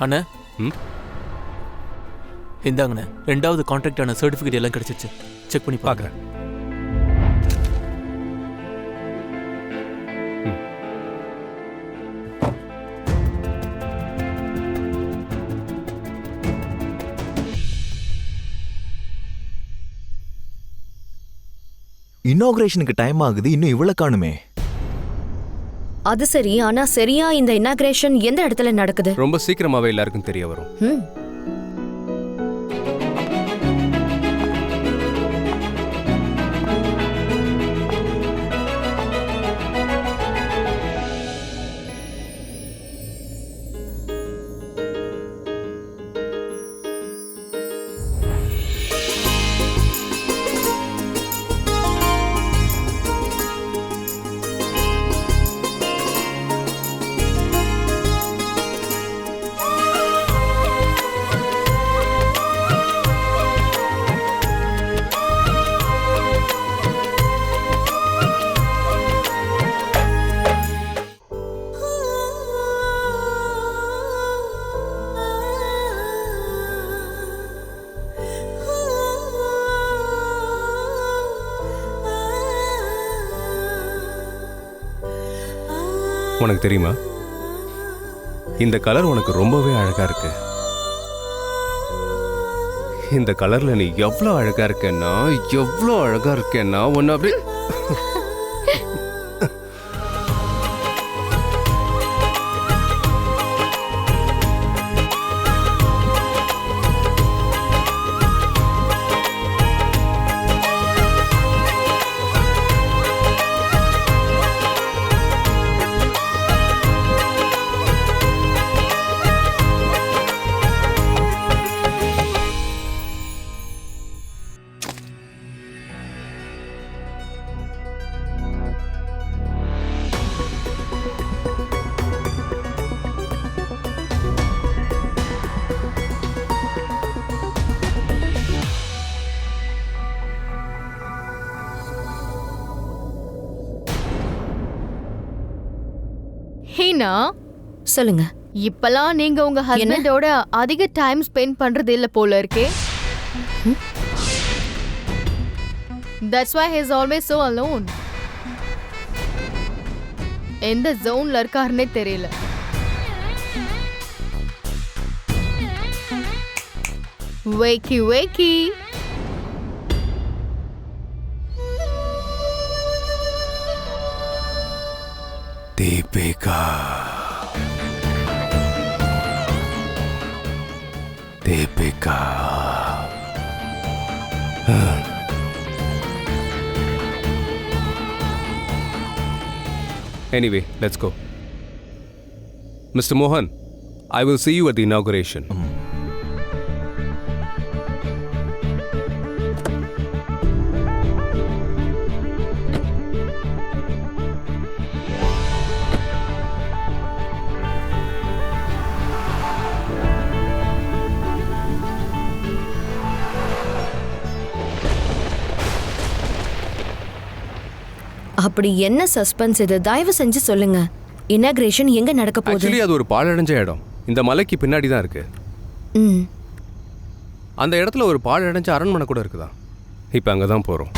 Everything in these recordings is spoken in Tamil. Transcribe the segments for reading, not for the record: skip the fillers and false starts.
அண்ணா இந்தாங்கண்ணே, 2வது கான்ட்ராக்டான சர்டிஃபிகேட் எல்லாம் கிடைச்சிருச்சு. செக் பண்ணி பார்க்குறேன். இனாகுரேஷனுக்கு டைம் ஆகுது, இன்னும் இவ்வளவு காணுமே. அது சரி, ஆனா சரியா இந்த இனாகுரேஷன் எந்த இடத்துல நடக்குது? ரொம்ப சீக்கிரமாவே எல்லாருக்கும் தெரிய வரும். உனக்கு தெரியுமா, இந்த கலர் உனக்கு ரொம்பவே அழகா இருக்கு. இந்த கலர்ல நீ எவ்வளோ அழகா இருக்கேன்னா ஒன்னு அப்படி ஹீனா, சொல்லுங்க. இப்பலாம் நீங்க உங்க ஹஸ்பண்டோட அதிக டைம் ஸ்பெண்ட் பண்றது இல்ல போல இருக்கே. That's why he is always so alone. எந்த ஜோன்ல இருக்காருன்னே தெரியல. Wakey wakey. Deepika. Anyway, let's go. Mr. Mohan, I will see you at the inauguration. அப்படி என்ன சஸ்பென்ஸ் இது? தயவு செஞ்சு சொல்லுங்க. இனாகுரேஷன் எங்க நடக்க போகுது? Actually அது ஒரு பாழடைஞ்ச இடம். இந்த மலைக்கு பின்னாடி தான் இருக்கு. அந்த இடத்துல ஒரு பாழடைஞ்ச அரண்மனை கூட இருக்குதா. இப்போ அங்க தான் போறோம்.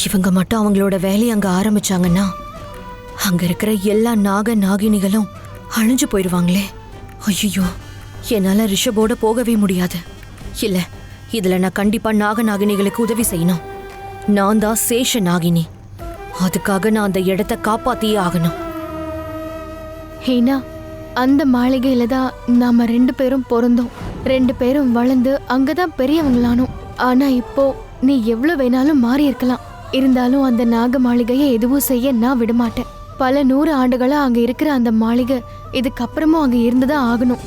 இவங்க மட்டும் அவங்களோட வேலையை அங்க ஆரம்பிச்சாங்கன்னா அங்க இருக்கிற எல்லா நாகினிகளும் அழிஞ்சு போயிடுவாங்களே. ஐயோ, என்னால ரிஷபோட போகவே முடியாது. இல்ல, இதுல நான் கண்டிப்பா நாகினிகளுக்கு உதவி செய்யணும். நான் தான் சேஷ நாகினி. அதுக்காக நான் அந்த இடத்தை காப்பாத்தியே ஆகணும். ஹீனா, அந்த மாளிகையில தான் நாம 2 பேரும் பிறந்தோம். 2 பேரும் வளர்ந்து அங்கதான் பெரியவங்களானோம். ஆனா இப்போ நீ எவ்வளவு வேணாலும் மாறி இருக்கலாம். இருந்தாலும் அந்த நாக மாளிகையை எதுவும் செய்ய நான் விடமாட்டேன். பல 100 ஆண்டுகளா அங்க இருக்கிற அந்த மாளிகை இதுக்கப்புறமும் அங்க இருந்துதான் ஆகணும்.